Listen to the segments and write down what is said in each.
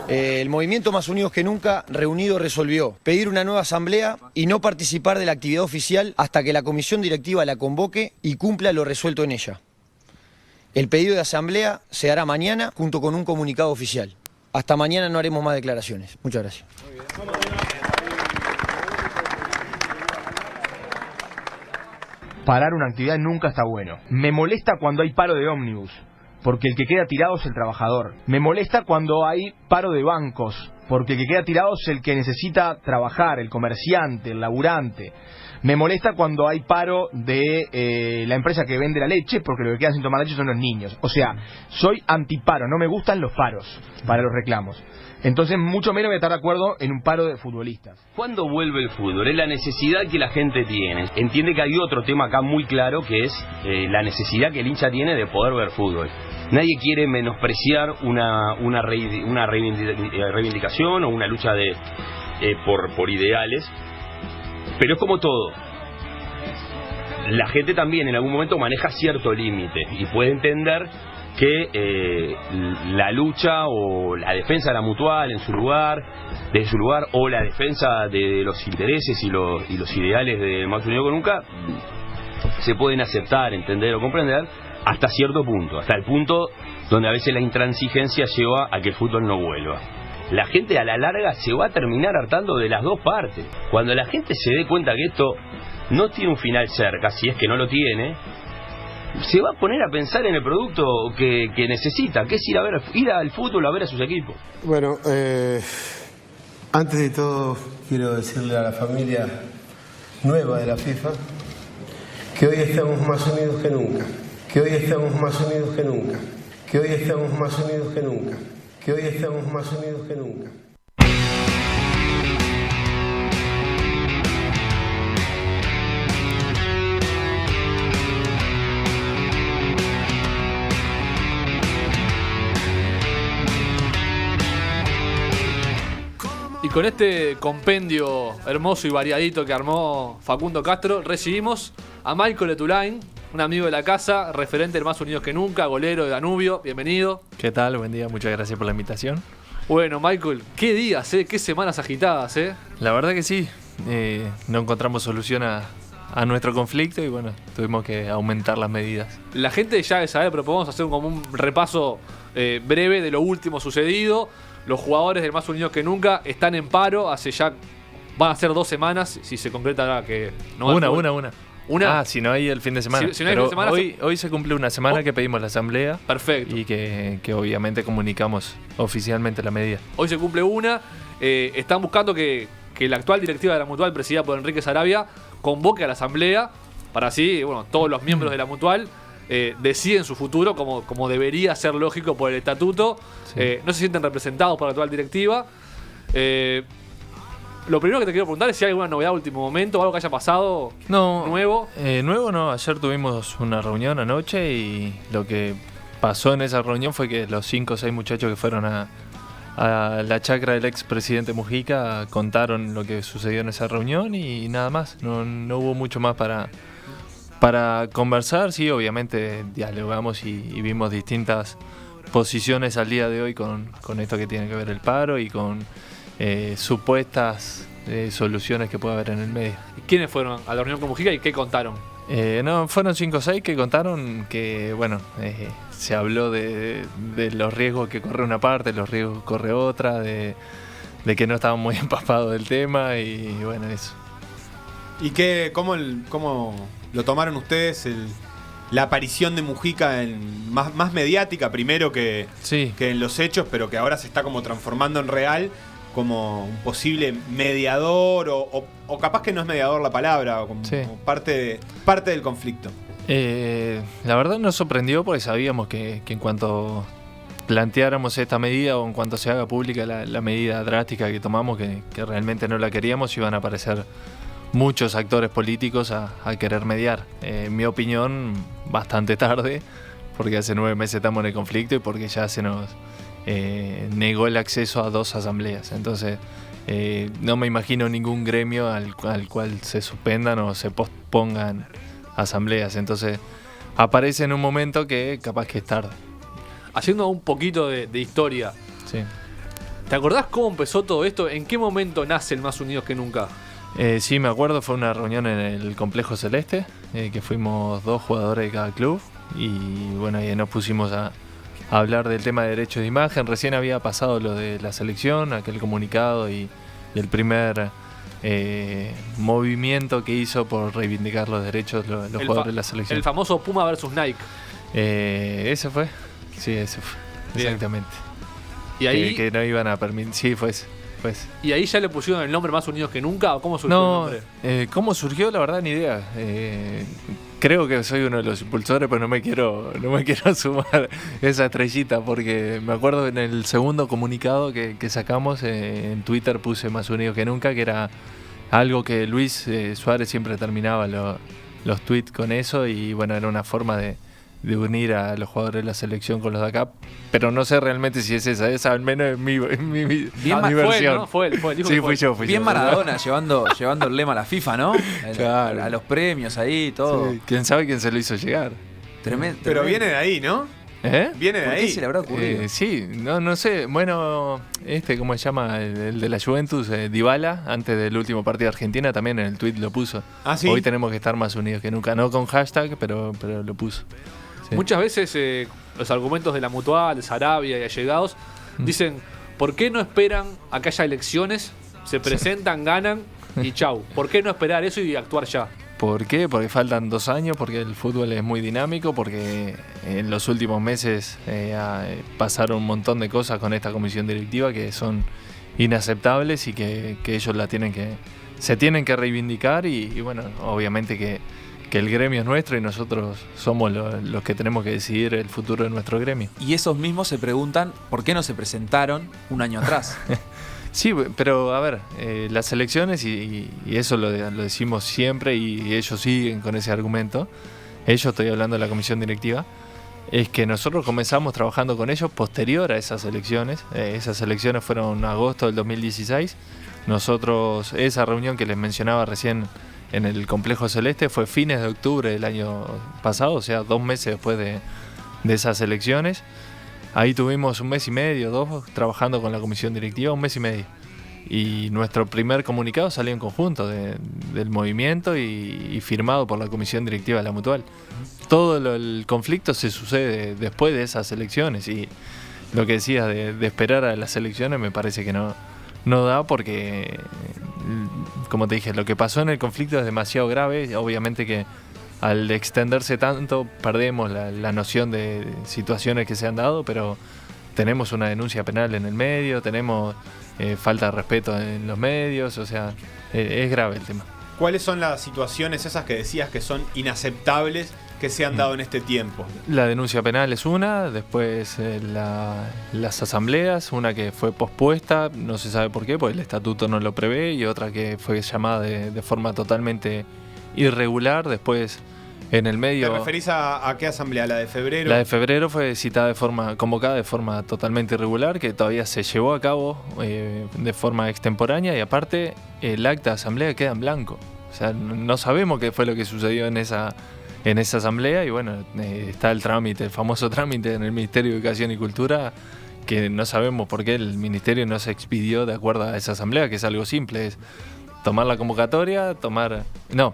El movimiento Más Unidos que Nunca, reunido, resolvió pedir una nueva asamblea y no participar de la actividad oficial hasta que la comisión directiva la convoque y cumpla lo resuelto en ella. El pedido de asamblea se hará mañana junto con un comunicado oficial. Hasta mañana no haremos más declaraciones. Muchas gracias. Parar una actividad nunca está bueno. Me molesta cuando hay paro de ómnibus, porque el que queda tirado es el trabajador. Me molesta cuando hay paro de bancos, porque el que queda tirado es el que necesita trabajar, el comerciante, el laburante. Me molesta cuando hay paro de la empresa que vende la leche, porque lo que quedan sin tomar leche son los niños. O sea, soy antiparo, no me gustan los paros para los reclamos. Entonces, mucho menos voy a estar de acuerdo en un paro de futbolistas. ¿Cuándo vuelve el fútbol? Es la necesidad que la gente tiene. Entiende que hay otro tema acá muy claro, que es la necesidad que el hincha tiene de poder ver fútbol. Nadie quiere menospreciar una reivindicación o una lucha por ideales, pero es como todo. La gente también en algún momento maneja cierto límite y puede entender que la lucha o la defensa de la Mutual desde su lugar, o la defensa de los intereses y los ideales de Más Unidos que Nunca se pueden aceptar, entender o comprender hasta cierto punto, hasta el punto donde a veces la intransigencia lleva a que el fútbol no vuelva. La gente a la larga se va a terminar hartando de las dos partes. Cuando la gente se dé cuenta que esto no tiene un final cerca, si es que no lo tiene, se va a poner a pensar en el producto que necesita, que es ir al fútbol a ver a sus equipos. Bueno, antes de todo quiero decirle a la familia nueva de la FIFA que hoy estamos más unidos que nunca, que hoy estamos más unidos que nunca, que hoy estamos más unidos que nunca, que hoy estamos más unidos que nunca. Y con este compendio hermoso y variadito que armó Facundo Castro, recibimos a Michael Etulain, un amigo de la casa, referente del Más Unidos que Nunca, golero de Danubio. Bienvenido. ¿Qué tal? Buen día, muchas gracias por la invitación. Bueno, Michael, qué días, qué semanas agitadas, La verdad que sí, no encontramos solución a nuestro conflicto y bueno, tuvimos que aumentar las medidas. La gente ya debe saber, pero podemos hacer como un repaso breve de lo último sucedido. Los jugadores del Más Unidos que Nunca están en paro, van a ser 2 semanas, si se concreta que no. Una. Si no hay el fin de semana. Si no hay el fin de semana, hoy se cumple una semana que pedimos la asamblea. Perfecto. Y que obviamente comunicamos oficialmente la medida. Hoy se cumple una. Están buscando que la actual directiva de la Mutual, presidida por Enrique Sarabia, convoque a la asamblea para así, todos los miembros de la Mutual deciden su futuro como debería ser lógico por el estatuto. Sí. No se sienten representados por la actual directiva. Lo primero que te quiero preguntar es si hay alguna novedad de último momento o algo que haya pasado nuevo. Nuevo no, ayer tuvimos una reunión anoche y lo que pasó en esa reunión fue que los 5 o 6 muchachos que fueron a la chacra del expresidente Mujica contaron lo que sucedió en esa reunión y nada más. No hubo mucho más para conversar. Sí, obviamente dialogamos y vimos distintas posiciones al día de hoy con esto que tiene que ver el paro y con supuestas soluciones que puede haber en el medio. ¿Quiénes fueron a la reunión con Mujica y qué contaron? Fueron 5 o 6 que contaron que, se habló de los riesgos que corre una parte, los riesgos que corre otra, de que no estaban muy empapados del tema y bueno, eso. ¿Y cómo lo tomaron ustedes la aparición de Mujica más mediática primero que en los hechos, pero que ahora se está como transformando en real como un posible mediador o capaz que no es mediador la palabra, como parte del conflicto? La verdad nos sorprendió porque sabíamos que en cuanto planteáramos esta medida o en cuanto se haga pública la medida drástica que tomamos, que realmente no la queríamos, iban a aparecer muchos actores políticos a querer mediar. En mi opinión, bastante tarde, porque hace 9 meses estamos en el conflicto y porque ya se nos negó el acceso a 2 asambleas. Entonces, no me imagino ningún gremio al cual se suspendan o se pospongan asambleas. Entonces, aparece en un momento que capaz que es tarde. Haciendo un poquito de historia. Sí. ¿Te acordás cómo empezó todo esto? ¿En qué momento nace el Más Unidos que Nunca? Sí, me acuerdo, fue una reunión en el Complejo Celeste, que fuimos 2 jugadores de cada club y bueno, ahí nos pusimos a hablar del tema de derechos de imagen. Recién había pasado lo de la selección, aquel comunicado y el primer movimiento que hizo por reivindicar los derechos los jugadores de la selección. El famoso Puma versus Nike. ¿Ese fue? Sí, ese fue. Bien. Exactamente. Y ahí, que no iban a permitir. Sí, fue ese. ¿Y ahí ya le pusieron el nombre Más Unidos que Nunca? ¿O cómo surgió el nombre? ¿Cómo surgió? La verdad, ni idea. Creo que soy uno de los impulsores, pero no me quiero sumar esa estrellita, porque me acuerdo en el segundo comunicado que sacamos en Twitter puse Más Unidos que Nunca, que era algo que Luis Suárez siempre terminaba los tweets con eso, y bueno, era una forma de unir a los jugadores de la selección con los de acá, pero no sé realmente si es esa al menos es mi versión. ¿No? Fue él, dijo sí, que fui yo. Bien Maradona, llevando el lema a la FIFA, ¿no? Claro. A los premios ahí, todo. Sí. ¿Quién sabe quién se lo hizo llegar? Tremendo. Pero viene de ahí, ¿no? Viene de ¿Por ahí. qué se le habrá ocurrido? Sí, no sé. Bueno, ¿cómo se llama? El de la Juventus, Dybala, antes del último partido de Argentina, también en el tweet lo puso. ¿Ah, sí? Hoy tenemos que estar más unidos que nunca. No con hashtag, pero lo puso. Sí. Muchas veces los argumentos de la Mutual, de Sarabia y allegados dicen, ¿por qué no esperan a que haya elecciones? Se presentan, ganan y chau. ¿Por qué no esperar eso y actuar ya? ¿Por qué? Porque faltan 2 años, porque el fútbol es muy dinámico, porque en los últimos meses pasaron un montón de cosas con esta comisión directiva que son inaceptables y que ellos se tienen que reivindicar y bueno, obviamente que el gremio es nuestro y nosotros somos los que tenemos que decidir el futuro de nuestro gremio. Y esos mismos se preguntan por qué no se presentaron un año atrás. Sí, pero a ver, las elecciones, y eso lo decimos siempre y ellos siguen con ese argumento, estoy hablando de la comisión directiva, es que nosotros comenzamos trabajando con ellos posterior a esas elecciones. Esas elecciones fueron en agosto del 2016. Nosotros, esa reunión que les mencionaba recién en el Complejo Celeste fue fines de octubre del año pasado, o sea, 2 meses después de esas elecciones. Ahí tuvimos 1 mes y medio, 2, trabajando con la comisión directiva, 1 mes y medio. Y nuestro primer comunicado salió en conjunto del movimiento y firmado por la comisión directiva de la Mutual. Todo el conflicto se sucede después de esas elecciones y lo que decías de esperar a las elecciones me parece que no da, porque, como te dije, lo que pasó en el conflicto es demasiado grave. Obviamente que al extenderse tanto perdemos la noción de situaciones que se han dado, pero tenemos una denuncia penal en el medio, tenemos falta de respeto en los medios, o sea, es grave el tema. ¿Cuáles son las situaciones esas que decías que son inaceptables que se han dado en este tiempo? La denuncia penal es una, después las asambleas, una que fue pospuesta, no se sabe por qué, porque el estatuto no lo prevé, y otra que fue llamada de forma totalmente irregular. Después, en el medio... ¿Te referís a qué asamblea? ¿La de febrero? La de febrero fue convocada de forma totalmente irregular, que todavía se llevó a cabo de forma extemporánea, y aparte el acta de asamblea queda en blanco. O sea, no sabemos qué fue lo que sucedió en esa asamblea, y bueno, está el famoso trámite en el Ministerio de Educación y Cultura, que no sabemos por qué el Ministerio no se expidió de acuerdo a esa asamblea, que es algo simple, es tomar la convocatoria,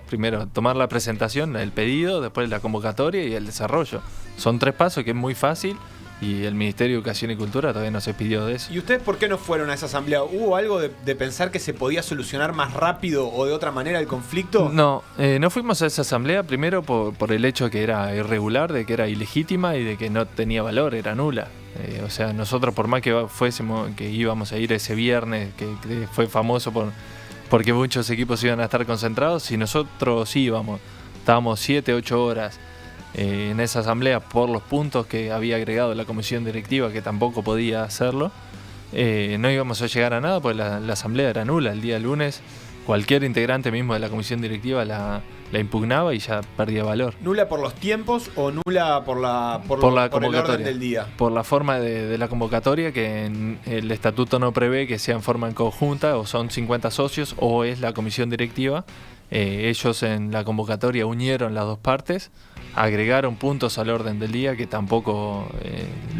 primero tomar la presentación, el pedido, después la convocatoria y el desarrollo. Son 3 pasos que es muy fácil, y el Ministerio de Educación y Cultura todavía no se pidió de eso. ¿Y ustedes por qué no fueron a esa asamblea? ¿Hubo algo de pensar que se podía solucionar más rápido o de otra manera el conflicto? No fuimos a esa asamblea primero por el hecho que era irregular, de que era ilegítima y de que no tenía valor, era nula. O sea, nosotros, por más que fuésemos, que íbamos a ir ese viernes, que fue famoso porque muchos equipos iban a estar concentrados, si nosotros íbamos, estábamos 7-8 horas en esa asamblea por los puntos que había agregado la comisión directiva, que tampoco podía hacerlo, no íbamos a llegar a nada, porque la asamblea era nula. El día lunes cualquier integrante mismo de la comisión directiva la impugnaba y ya perdía valor. ¿Nula por los tiempos o nula por el orden del día? Por la forma de la convocatoria, que el estatuto no prevé que sea en forma en conjunta, o son 50 socios o es la comisión directiva. Ellos en la convocatoria unieron las dos partes, agregaron puntos al orden del día, que tampoco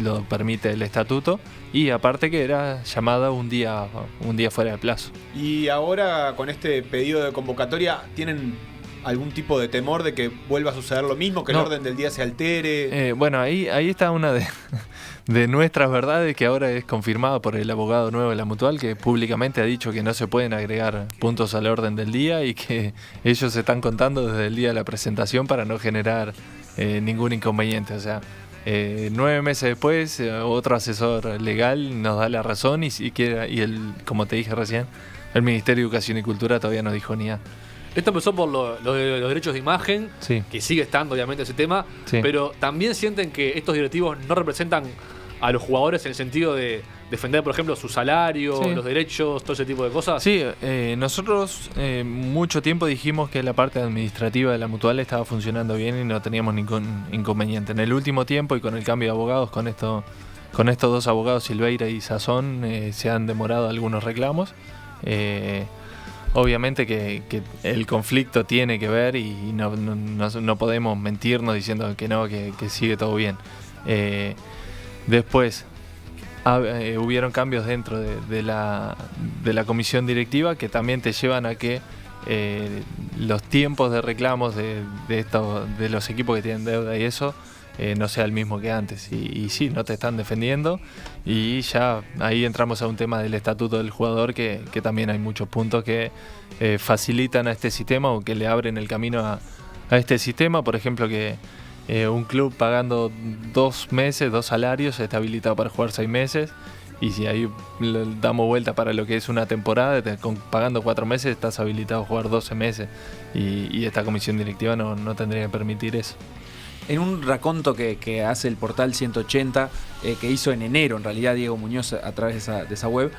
lo permite el estatuto, y aparte que era llamada un día fuera de plazo. Y ahora, con este pedido de convocatoria, ¿tienen algún tipo de temor de que vuelva a suceder lo mismo, que el orden del día se altere? Bueno, ahí está una de nuestras verdades, que ahora es confirmada por el abogado nuevo de la Mutual, que públicamente ha dicho que no se pueden agregar puntos al orden del día y que ellos se están contando desde el día de la presentación para no generar ningún inconveniente. O sea, 9 meses después, otro asesor legal nos da la razón y como te dije recién, el Ministerio de Educación y Cultura todavía no dijo ni nada. Esto empezó por los derechos de imagen, que sigue estando obviamente ese tema, pero también sienten que estos directivos no representan a los jugadores en el sentido de defender, por ejemplo, su salario, los derechos, todo ese tipo de cosas. Sí, nosotros mucho tiempo dijimos que la parte administrativa de la Mutual estaba funcionando bien y no teníamos ningún inconveniente. En el último tiempo y con el cambio de abogados, con estos dos abogados, Silveira y Sazón, se han demorado algunos reclamos. Obviamente que el conflicto tiene que ver y no podemos mentirnos diciendo que no, que sigue todo bien. Después hubieron cambios dentro de la comisión directiva que también te llevan a que los tiempos de reclamos de los equipos que tienen deuda y eso no sea el mismo que antes. Y sí, no te están defendiendo y ya ahí entramos a un tema del estatuto del jugador que también hay muchos puntos que facilitan a este sistema o que le abren el camino a este sistema. Por ejemplo, que un club pagando 2 meses, 2 salarios, está habilitado para jugar 6 meses. Y si ahí le damos vuelta para lo que es una temporada, pagando 4 meses estás habilitado a jugar 12 meses. Y esta comisión directiva no tendría que permitir eso. En un raconto que hace el portal 180, que hizo en enero, en realidad, Diego Muñoz, a través de esa web,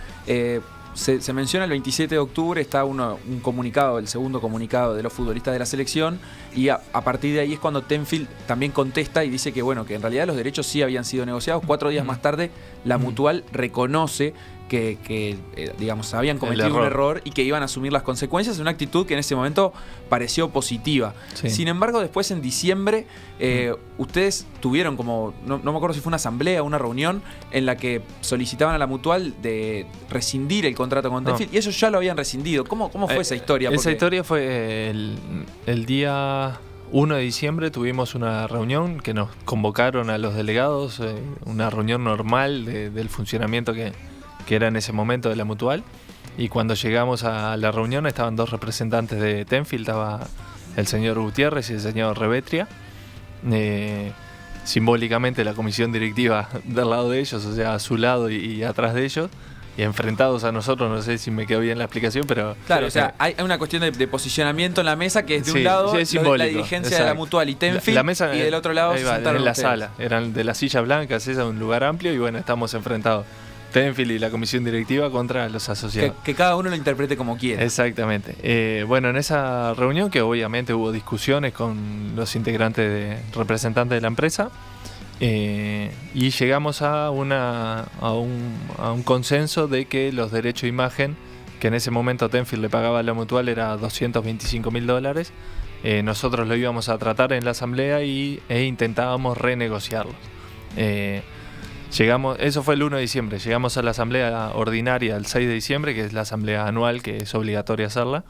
se menciona el 27 de octubre, está un comunicado, el segundo comunicado de los futbolistas de la selección, y a partir de ahí es cuando Tenfield también contesta y dice que en realidad los derechos sí habían sido negociados. 4 días más tarde, la Mutual reconoce que digamos, habían cometido un error y que iban a asumir las consecuencias, una actitud que en ese momento pareció positiva. Sí. Sin embargo, después en diciembre, ustedes tuvieron como, no me acuerdo si fue una asamblea o una reunión en la que solicitaban a la Mutual de rescindir el contrato con Tenfield, y ellos ya lo habían rescindido. ¿Cómo fue esa historia? Esa historia fue el día 1 de diciembre, tuvimos una reunión que nos convocaron a los delegados, una reunión normal del funcionamiento que era en ese momento de la Mutual, y cuando llegamos a la reunión estaban 2 representantes de Tenfield, estaba el señor Gutiérrez y el señor Revetria, simbólicamente la comisión directiva del lado de ellos, o sea, a su lado y atrás de ellos, y enfrentados a nosotros. No sé si me quedó bien la explicación, pero... Claro, o sea, hay una cuestión de posicionamiento en la mesa que es de un lado la dirigencia de la Mutual y Tenfield, la mesa, y del otro lado se sentaron en la sala, eran de las sillas blancas, es un lugar amplio, y bueno, estamos enfrentados. Tenfield y la comisión directiva contra los asociados. Que cada uno lo interprete como quiera. Exactamente. Bueno, en esa reunión, que obviamente hubo discusiones con los integrantes representantes de la empresa, y llegamos a un consenso de que los derechos de imagen, que en ese momento Tenfield le pagaba a la Mutual, era $225.000. Nosotros lo íbamos a tratar en la asamblea e intentábamos renegociarlos. Eso fue el 1 de diciembre, llegamos a la asamblea ordinaria el 6 de diciembre, que es la asamblea anual, que es obligatoria hacerla,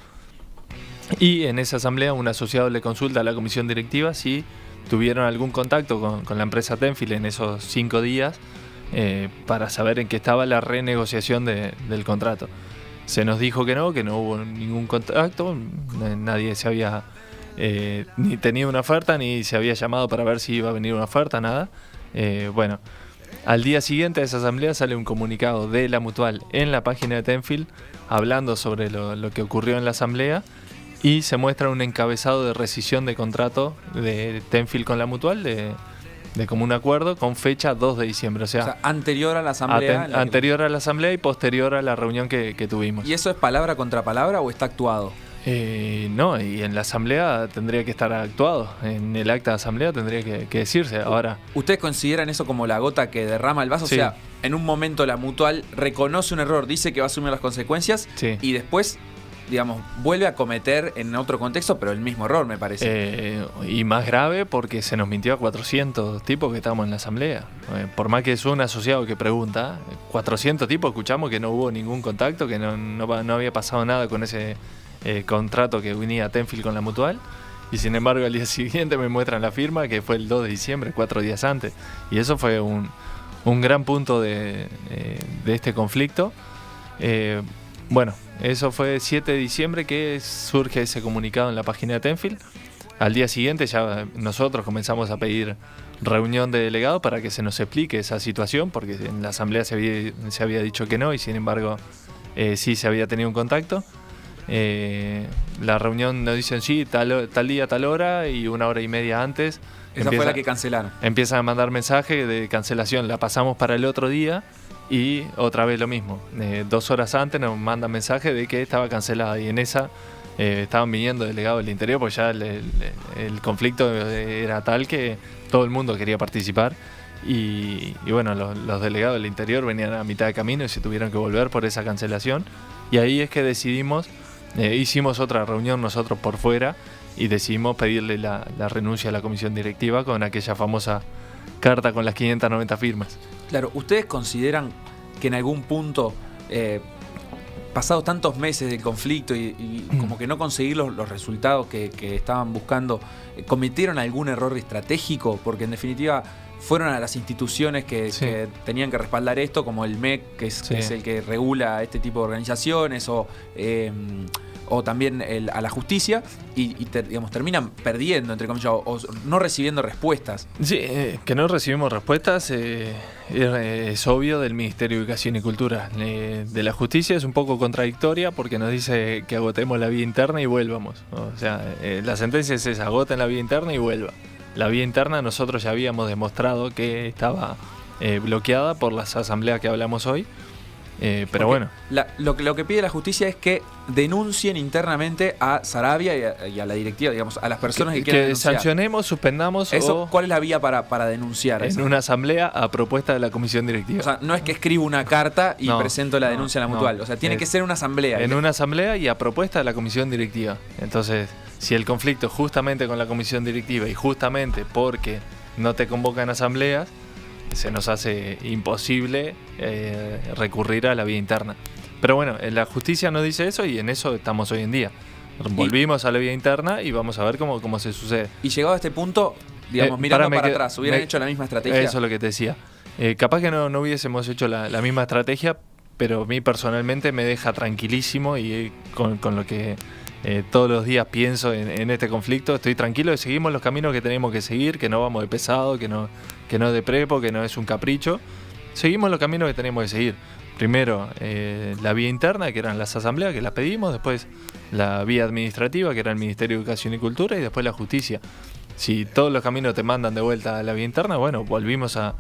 y en esa asamblea un asociado le consulta a la comisión directiva si tuvieron algún contacto con la empresa Tenfield en esos 5 días para saber en qué estaba la renegociación del contrato. Se nos dijo que no hubo ningún contacto, nadie se había ni tenido una oferta, ni se había llamado para ver si iba a venir una oferta, nada. Bueno, al día siguiente de esa asamblea sale un comunicado de la Mutual en la página de Tenfield hablando sobre lo que ocurrió en la asamblea, y se muestra un encabezado de rescisión de contrato de Tenfield con la Mutual de común acuerdo, con fecha 2 de diciembre. O sea, anterior a la asamblea. Anterior a la asamblea y posterior a la reunión que tuvimos. ¿Y eso es palabra contra palabra o está actuado? No, y en la asamblea tendría que estar actuado. En el acta de asamblea tendría que decirse. Ahora, ¿ustedes consideran eso como la gota que derrama el vaso? Sí. O sea, en un momento la Mutual reconoce un error, dice que va a asumir las consecuencias, y después digamos, vuelve a cometer en otro contexto, pero el mismo error, me parece. Y más grave porque se nos mintió a 400 tipos que estábamos en la asamblea. Por más que es un asociado que pregunta, 400 tipos escuchamos que no hubo ningún contacto, que no había pasado nada con ese contrato que unía Tenfield con la Mutual. Y sin embargo al día siguiente me muestran la firma, que fue el 2 de diciembre, 4 días antes. Y eso fue un gran punto de este conflicto. Bueno, eso fue 7 de diciembre que surge ese comunicado en la página de Tenfield. Al día siguiente ya nosotros comenzamos a pedir reunión de delegados para que se nos explique esa situación, porque en la asamblea se había dicho que no, y sin embargo sí se había tenido un contacto. La reunión nos dicen sí, tal día, tal hora, y 1 hora y media antes Esa fue la que cancelaron. Empiezan a mandar mensajes de cancelación, la pasamos para el otro día. Y otra vez lo mismo, 2 horas antes nos mandan mensaje de que estaba cancelada, y en esa estaban viniendo delegados del interior, porque ya el conflicto era tal que todo el mundo quería participar, y bueno, los delegados del interior venían a mitad de camino y se tuvieron que volver por esa cancelación, y ahí es que decidimos, hicimos otra reunión nosotros por fuera y decidimos pedirle la renuncia a la comisión directiva con aquella famosa carta con las 590 firmas. Claro, ¿ustedes consideran que en algún punto, pasados tantos meses del conflicto y como que no conseguir los resultados que estaban buscando, cometieron algún error estratégico? Porque en definitiva fueron a las instituciones que tenían que respaldar esto, como el MEC, que es el que regula este tipo de organizaciones, o también a la justicia, y digamos, terminan perdiendo, entre comillas, o no recibiendo respuestas. Sí, que no recibimos respuestas es obvio del Ministerio de Educación y Cultura. De la justicia es un poco contradictoria porque nos dice que agotemos la vía interna y vuelvamos. O sea, la sentencia es esa: agoten la vía interna y vuelva. La vía interna nosotros ya habíamos demostrado que estaba bloqueada por las asambleas que hablamos hoy. Pero bueno, lo que pide la justicia es que denuncien internamente a Sarabia y a la directiva, digamos, a las personas que quieran denunciar. Sancionemos, suspendamos. Eso, ¿cuál es la vía para denunciar? En una asamblea a propuesta de la comisión directiva. O sea, no es que escribo una carta y presento la denuncia a la Mutual. O sea, tiene que ser una asamblea. En una asamblea y a propuesta de la comisión directiva. Entonces, si el conflicto justamente con la comisión directiva y justamente porque no te convocan asambleas, se nos hace imposible recurrir a la vía interna. Pero bueno, la justicia nos dice eso y en eso estamos hoy en día. Volvimos a la vía interna y vamos a ver cómo se sucede. Y llegado a este punto, digamos, mirando para atrás, ¿hubieran hecho la misma estrategia? Eso es lo que te decía. Capaz que no hubiésemos hecho la misma estrategia, pero a mí personalmente me deja tranquilísimo y con lo que todos los días pienso en este conflicto, estoy tranquilo de seguimos los caminos que tenemos que seguir, que no vamos de pesado, que no es de prepo, que no es un capricho. Seguimos los caminos que tenemos que seguir. Primero la vía interna, que eran las asambleas, que las pedimos, después la vía administrativa, que era el Ministerio de Educación y Cultura, y después la justicia. Si todos los caminos te mandan de vuelta a la vía interna, bueno, volvimos a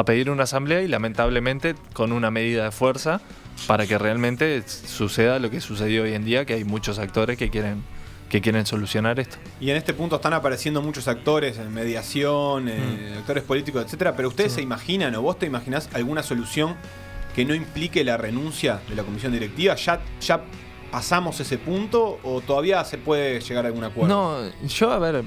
pedir una asamblea y lamentablemente con una medida de fuerza para que realmente suceda lo que sucedió hoy en día, que hay muchos actores que quieren solucionar esto. Y en este punto están apareciendo muchos actores en mediación, actores políticos, etcétera, pero ustedes se imaginan, o vos te imaginás alguna solución que no implique la renuncia de la comisión directiva. ¿Ya pasamos ese punto o todavía se puede llegar a algún acuerdo? No, yo, a ver,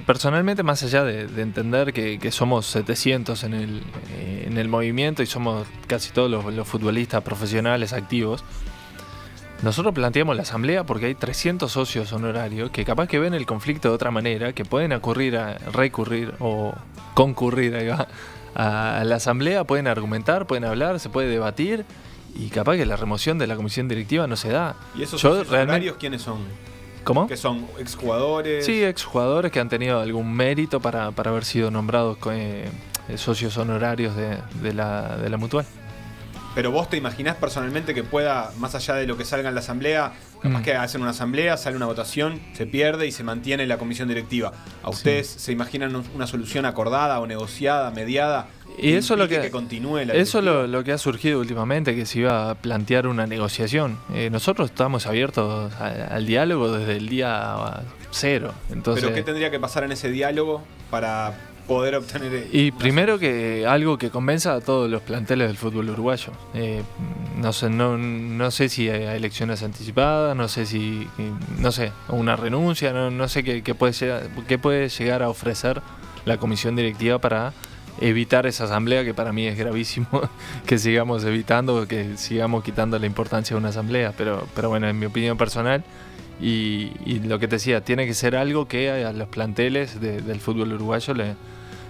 personalmente, más allá de entender que somos 700 en el movimiento y somos casi todos los futbolistas profesionales activos, nosotros planteamos la asamblea porque hay 300 socios honorarios que capaz que ven el conflicto de otra manera, que pueden recurrir o concurrir a la asamblea, pueden argumentar, pueden hablar, se puede debatir, y capaz que la remoción de la comisión directiva no se da. ¿Y esos socios honorarios quiénes son? ¿Cómo? ¿Que son exjugadores? Sí, exjugadores que han tenido algún mérito para haber sido nombrados socios honorarios de la Mutual. Pero vos te imaginás personalmente que pueda, más allá de lo que salga en la asamblea, capaz que hacen una asamblea, sale una votación, se pierde y se mantiene la comisión directiva. ¿A ustedes se imaginan una solución acordada o negociada, mediada? Y eso es lo que continúe la eso lo que ha surgido últimamente, que se iba a plantear una negociación. Nosotros estamos abiertos al diálogo desde el día 0. Entonces, ¿pero qué tendría que pasar en ese diálogo para poder obtener. Y primero que algo que convenza a todos los planteles del fútbol uruguayo. No sé si hay elecciones anticipadas, no sé, una renuncia, no sé qué puede llegar a ofrecer la comisión directiva para evitar esa asamblea, que para mí es gravísimo que sigamos evitando, que sigamos quitando la importancia de una asamblea, pero bueno, en mi opinión personal, y lo que te decía, tiene que ser algo que a los planteles del fútbol uruguayo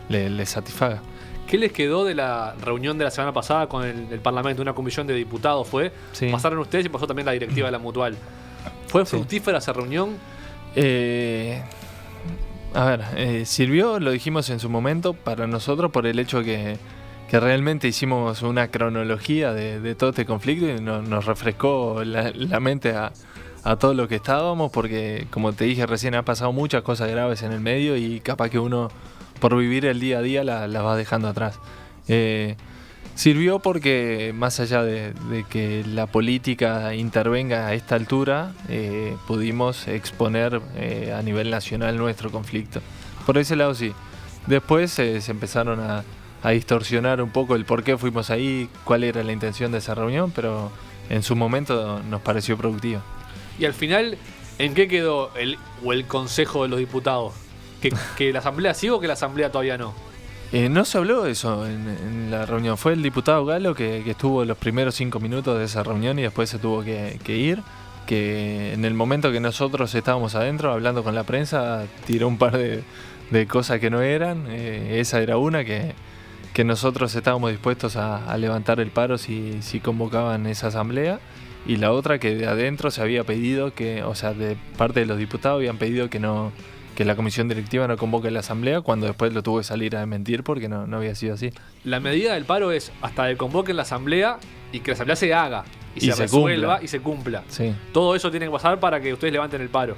le satisfaga. ¿Qué les quedó de la reunión de la semana pasada con el Parlamento? Una comisión de diputados fue. Sí. Pasaron ustedes y pasó también la directiva de la Mutual. ¿Fue fructífera esa reunión? Sirvió, lo dijimos en su momento, para nosotros por el hecho que realmente hicimos una cronología de todo este conflicto y nos refrescó la mente a todo lo que estábamos, porque como te dije recién, ha pasado muchas cosas graves en el medio y capaz que uno, por vivir el día a día, las va dejando atrás. Sirvió porque más allá de que la política intervenga a esta altura, pudimos exponer a nivel nacional nuestro conflicto. Por ese lado sí. Después se empezaron a distorsionar un poco el por qué fuimos ahí, cuál era la intención de esa reunión, pero en su momento nos pareció productivo. Y al final, ¿en qué quedó el Consejo de los Diputados? ¿Que la Asamblea sigue o que la Asamblea todavía no? No se habló de eso en la reunión. Fue el diputado Galo que estuvo los primeros 5 minutos de esa reunión y después se tuvo que ir. Que en el momento que nosotros estábamos adentro hablando con la prensa, tiró un par de cosas que no eran. Esa era una, que nosotros estábamos dispuestos a levantar el paro si convocaban esa asamblea. Y la otra, que de adentro se había pedido de parte de los diputados habían pedido que la comisión directiva no convoque la asamblea, cuando después lo tuvo que salir a desmentir porque no había sido así. La medida del paro es hasta que convoquen la asamblea y que la asamblea se haga y se resuelva y se cumpla. Sí. Todo eso tiene que pasar para que ustedes levanten el paro.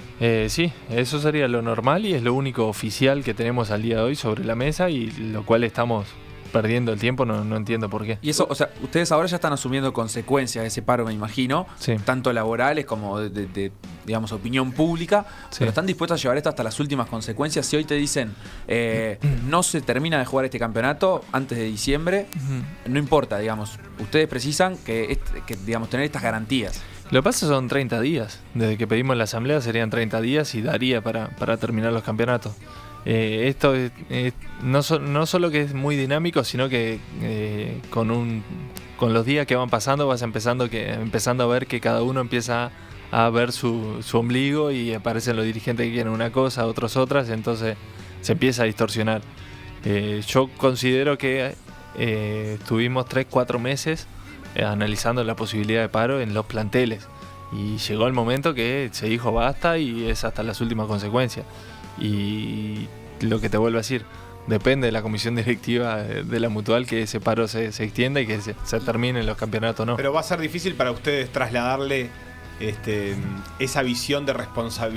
Sí, eso sería lo normal y es lo único oficial que tenemos al día de hoy sobre la mesa, y lo cual estamos perdiendo el tiempo, no entiendo por qué. Y eso, ustedes ahora ya están asumiendo consecuencias de ese paro, me imagino, tanto laborales como de digamos, opinión pública, pero están dispuestos a llevar esto hasta las últimas consecuencias. Si hoy te dicen no se termina de jugar este campeonato antes de diciembre, no importa, digamos, ustedes precisan que digamos, tener estas garantías. Lo que pasa son 30 días. Desde que pedimos la asamblea serían 30 días y daría para terminar los campeonatos. Esto no solo que es muy dinámico, sino que con los días que van pasando vas empezando a ver que cada uno empieza a ver su ombligo y aparecen los dirigentes que quieren una cosa, otros otras, entonces se empieza a distorsionar. Yo considero que estuvimos 3-4 meses analizando la posibilidad de paro en los planteles y llegó el momento que se dijo basta y es hasta las últimas consecuencias. Y lo que te vuelvo a decir, depende de la comisión directiva de la Mutual que ese paro se extienda y que se termine en los campeonatos, ¿no? Pero va a ser difícil para ustedes trasladarle esa visión de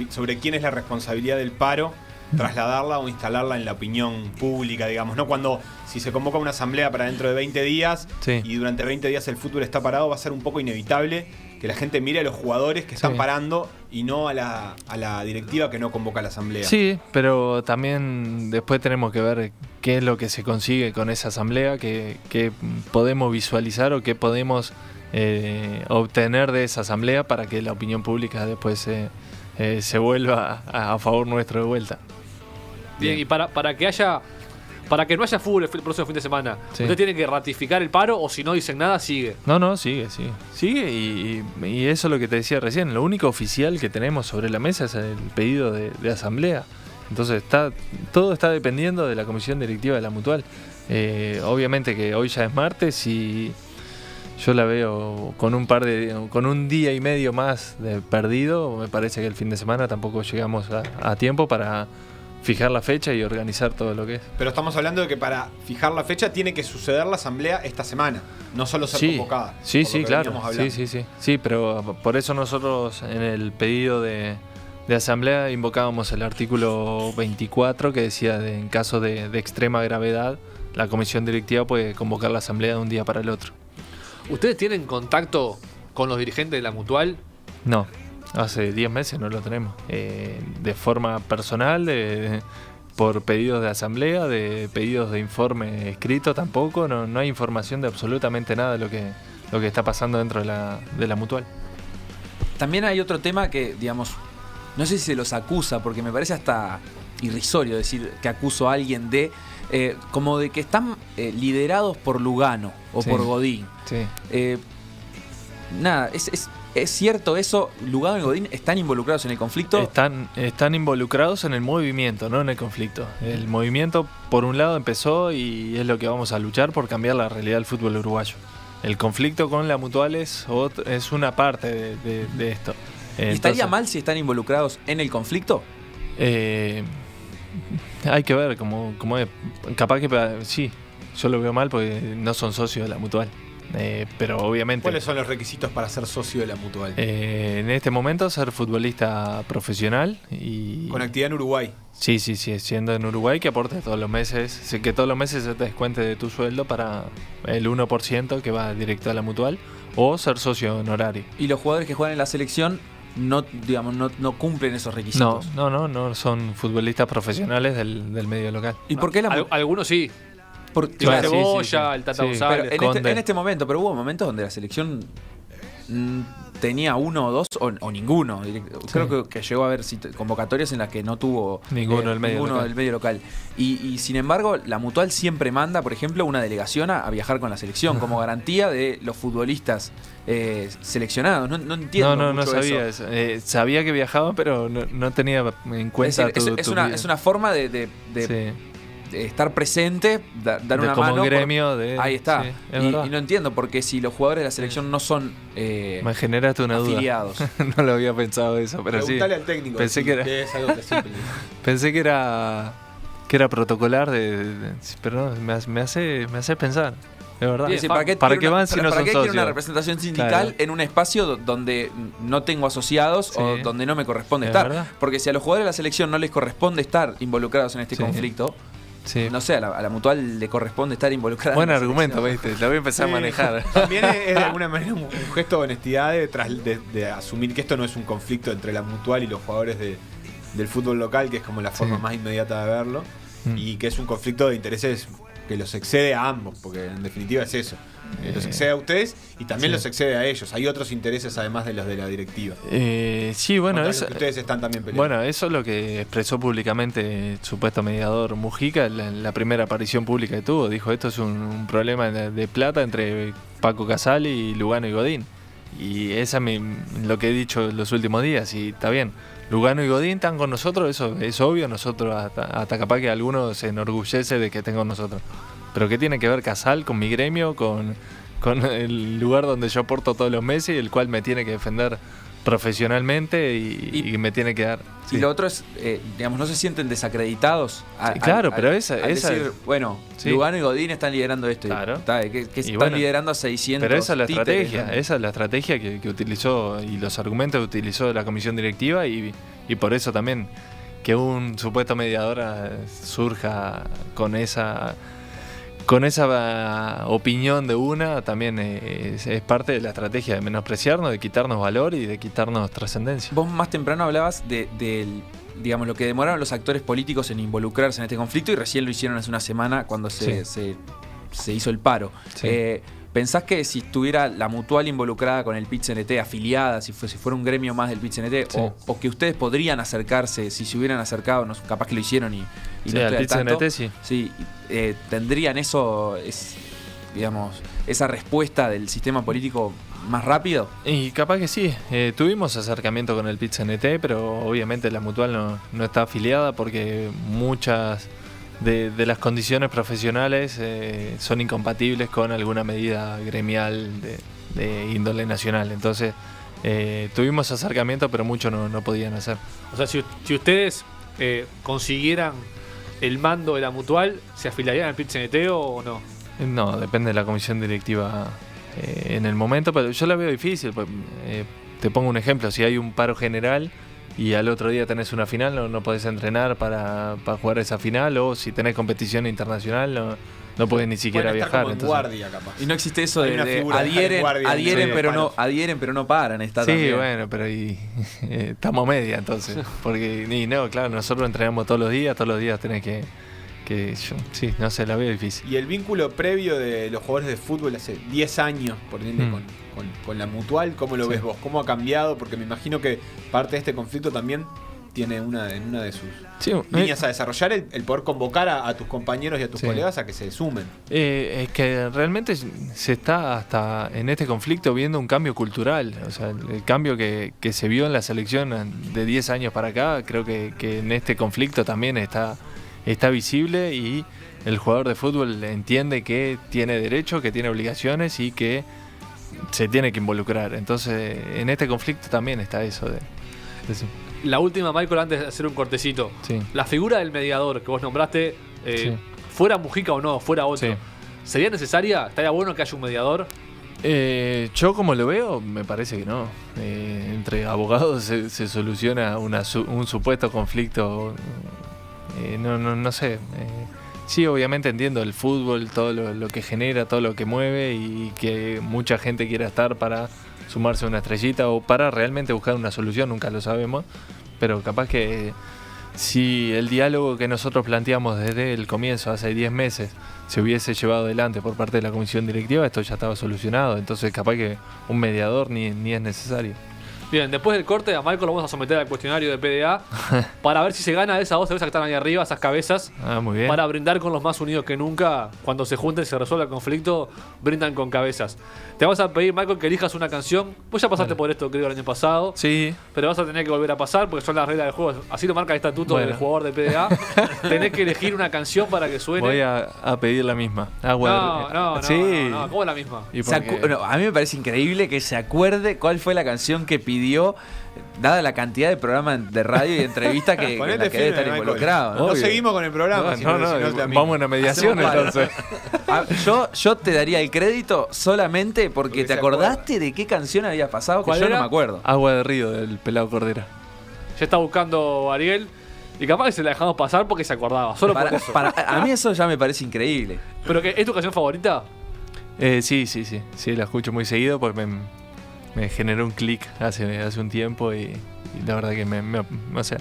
sobre quién es la responsabilidad del paro, trasladarla o instalarla en la opinión pública, digamos, ¿no? Si se convoca una asamblea para dentro de 20 días y durante 20 días el fútbol está parado, va a ser un poco inevitable que la gente mire a los jugadores que están parando y no a la directiva que no convoca a la asamblea. Sí, pero también después tenemos que ver qué es lo que se consigue con esa asamblea, qué podemos visualizar o qué podemos obtener de esa asamblea para que la opinión pública después se vuelva a favor nuestro de vuelta. Bien, y para que no haya fútbol el próximo fin de semana, ¿usted tiene que ratificar el paro o si no dicen nada, sigue? No, sigue. Sigue y eso es lo que te decía recién. Lo único oficial que tenemos sobre la mesa es el pedido de asamblea. Entonces todo está dependiendo de la comisión directiva de la Mutual. Obviamente que hoy ya es martes y yo la veo con un día y medio más de perdido. Me parece que el fin de semana tampoco llegamos a tiempo para fijar la fecha y organizar todo lo que es. Pero estamos hablando de que para fijar la fecha tiene que suceder la asamblea esta semana, no solo ser convocada. Sí, claro. Sí, pero por eso nosotros en el pedido de asamblea invocábamos el artículo 24 que decía en caso de extrema gravedad la comisión directiva puede convocar la asamblea de un día para el otro. ¿Ustedes tienen contacto con los dirigentes de la Mutual? No. Hace 10 meses no lo tenemos. De forma personal, por pedidos de asamblea, de pedidos de informe escrito tampoco, no hay información de absolutamente nada de lo que está pasando dentro de la mutual. También hay otro tema que, digamos, no sé si se los acusa, porque me parece hasta irrisorio decir que acuso a alguien de, como de que están liderados por Lugano o por Godín. Sí. Nada, ¿es cierto eso? ¿Lugano y Godín están involucrados en el conflicto? Están involucrados en el movimiento, no en el conflicto. El movimiento, por un lado, empezó y es lo que vamos a luchar por cambiar la realidad del fútbol uruguayo. El conflicto con la mutual es una parte de esto. ¿Y estaría mal si están involucrados en el conflicto? Hay que ver cómo es. Capaz que sí, yo lo veo mal porque no son socios de la mutual. Pero obviamente... ¿Cuáles son los requisitos para ser socio de la mutual? En este momento ser futbolista profesional y... ¿Con actividad en Uruguay? Sí, siendo en Uruguay, que aportes todos los meses, que todos los meses se te descuente de tu sueldo para el 1% que va directo a la mutual, o ser socio honorario. ¿Y los jugadores que juegan en la selección no cumplen esos requisitos? No, son futbolistas profesionales del medio local. ¿Y por qué algunos sí? Claro, Cebolla, el Tata González. Pero en este momento, pero hubo momentos donde la selección tenía uno o dos o ninguno. Creo que llegó a haber convocatorias en las que no tuvo ninguno del medio local. Y sin embargo, la mutual siempre manda, por ejemplo, una delegación a viajar con la selección como garantía de los futbolistas seleccionados. No entiendo mucho no sabía eso. Sabía que viajaba, pero no tenía en cuenta. Es una forma de estar presente, dar una como mano. Gremio ahí está. Sí, y no entiendo, porque si los jugadores de la selección no son me generaste una afiliados. duda. No lo había pensado eso, pero preguntale al técnico. Pensé que es algo simple. Pensé que era protocolar, pero no, me hace pensar. De verdad. Bien, ¿Para qué van si no son socios? Quiero una representación sindical en un espacio donde no tengo asociados o donde no me corresponde estar? ¿Verdad? Porque si a los jugadores de la selección no les corresponde estar involucrados en este conflicto, no sé, a la mutual le corresponde estar involucrada. Buen argumento, ¿viste? Lo voy a empezar a manejar. También es de alguna manera un gesto de honestidad de asumir que esto no es un conflicto entre la mutual y los jugadores del fútbol local, que es como la forma más inmediata de verlo, y que es un conflicto de intereses que los excede a ambos, porque en definitiva es eso. Los excede a ustedes y también los excede a ellos. Hay otros intereses además de los de la directiva. Sí, bueno, eso, ustedes están también peleando. Bueno, eso es lo que expresó públicamente el supuesto mediador Mujica en la primera aparición pública que tuvo. Dijo, esto es un problema de plata entre Paco Casal y Lugano y Godín. Y esa es lo que he dicho en los últimos días, y está bien. Lugano y Godín están con nosotros, eso es obvio. Nosotros, hasta capaz que alguno se enorgullece de que estén con nosotros. Pero ¿qué tiene que ver Casal con mi gremio, con el lugar donde yo aporto todos los meses y el cual me tiene que defender profesionalmente y me tiene que dar? Y lo otro es, digamos, no se sienten desacreditados. Pero esa decir, bueno, Lugano y Godín están liderando esto. Claro. Que están liderando a 600. Pero esa es la estrategia. ¿no? Esa es la estrategia que utilizó y los argumentos que utilizó la comisión directiva y por eso también que un supuesto mediador surja con esa opinión de una también es parte de la estrategia de menospreciarnos, de quitarnos valor y de quitarnos trascendencia. Vos más temprano hablabas del digamos, lo que demoraron los actores políticos en involucrarse en este conflicto, y recién lo hicieron hace una semana cuando se hizo el paro. Sí. ¿Pensás que si estuviera la mutual involucrada con el PIT-CNT, afiliada, si fuera un gremio más del PIT-CNT, o que ustedes podrían acercarse, si se hubieran acercado, capaz que lo hicieron y no al PIT-CNT, sí, tendrían digamos, esa respuesta del sistema político más rápido? Y capaz que sí. Tuvimos acercamiento con el PIT-CNT, pero obviamente la mutual no está afiliada porque muchas de las condiciones profesionales son incompatibles con alguna medida gremial de índole nacional. Entonces tuvimos acercamiento, pero mucho no podían hacer. O sea, si ustedes consiguieran el mando de la mutual, ¿se afiliarían al PIT-CNT o no? No, depende de la comisión directiva en el momento, pero yo la veo difícil. Te pongo un ejemplo: si hay un paro general y al otro día tenés una final, no podés entrenar para jugar esa final, o si tenés competición internacional no pueden ni siquiera Pueden estar viajar. como en Entonces, guardia, capaz. Y no existe eso Hay de, una de figura de adhieren, guardia, adhieren, sí, pero palos. adhieren pero no paran. Está sí, también. bueno, pero estamos media entonces. Porque, claro, nosotros entrenamos todos los días tenés sí, no sé, la veo difícil. Y el vínculo previo de los jugadores de fútbol hace 10 años, por ejemplo, con la Mutual, ¿cómo lo ves vos? ¿Cómo ha cambiado? Porque me imagino que parte de este conflicto también tiene una de sus líneas a desarrollar, el poder convocar a tus compañeros y a tus colegas a que se sumen. Es que realmente se está hasta en este conflicto viendo un cambio cultural. O sea, el cambio que se vio en la selección de 10 años para acá, creo que en este conflicto también está visible, y el jugador de fútbol entiende que tiene derechos, que tiene obligaciones y que se tiene que involucrar. Entonces, en este conflicto también está eso de La última, Michael, antes de hacer un cortecito. Sí. La figura del mediador que vos nombraste, fuera Mujica o no, fuera otro, ¿sería necesaria? ¿Estaría bueno que haya un mediador? Yo como lo veo, me parece que no. Entre abogados se soluciona un supuesto conflicto. No sé. Sí, obviamente entiendo el fútbol, todo lo que genera, todo lo que mueve, y que mucha gente quiera estar para sumarse a una estrellita o para realmente buscar una solución, nunca lo sabemos. Pero capaz que si el diálogo que nosotros planteamos desde el comienzo, hace 10 meses, se hubiese llevado adelante por parte de la comisión directiva, esto ya estaba solucionado. Entonces capaz que un mediador ni es necesario. Bien, después del corte a Michael lo vamos a someter al cuestionario de PDA para ver si se gana esas dos cervezas que están ahí arriba, esas cabezas. Muy bien. Para brindar con los más unidos que nunca. Cuando se junten y se resuelva el conflicto, brindan con cabezas. Te vamos a pedir, Michael, que elijas una canción. Vos ya pasaste por esto, creo, el año pasado. Sí. Pero vas a tener que volver a pasar porque son las reglas del juego. Así lo marca el estatuto del jugador de PDA. Tenés que elegir una canción para que suene. Voy a pedir la misma. No, sí. ¿cómo es la misma? A mí me parece increíble que se acuerde cuál fue la canción que pidió, dada la cantidad de programas de radio y entrevistas que debe estar involucrado. No seguimos con el programa. Vamos a una mediación entonces. Yo te daría el crédito solamente porque te acordaste de qué canción había pasado, que yo no me acuerdo. Agua de Río, del Pelado Cordera. Ya está buscando Ariel. Y capaz que se la dejamos pasar porque se acordaba. Solo por eso. A mí eso ya me parece increíble. ¿Pero que es tu canción favorita? Sí, la escucho muy seguido porque me generó un clic hace un tiempo y la verdad que o sea,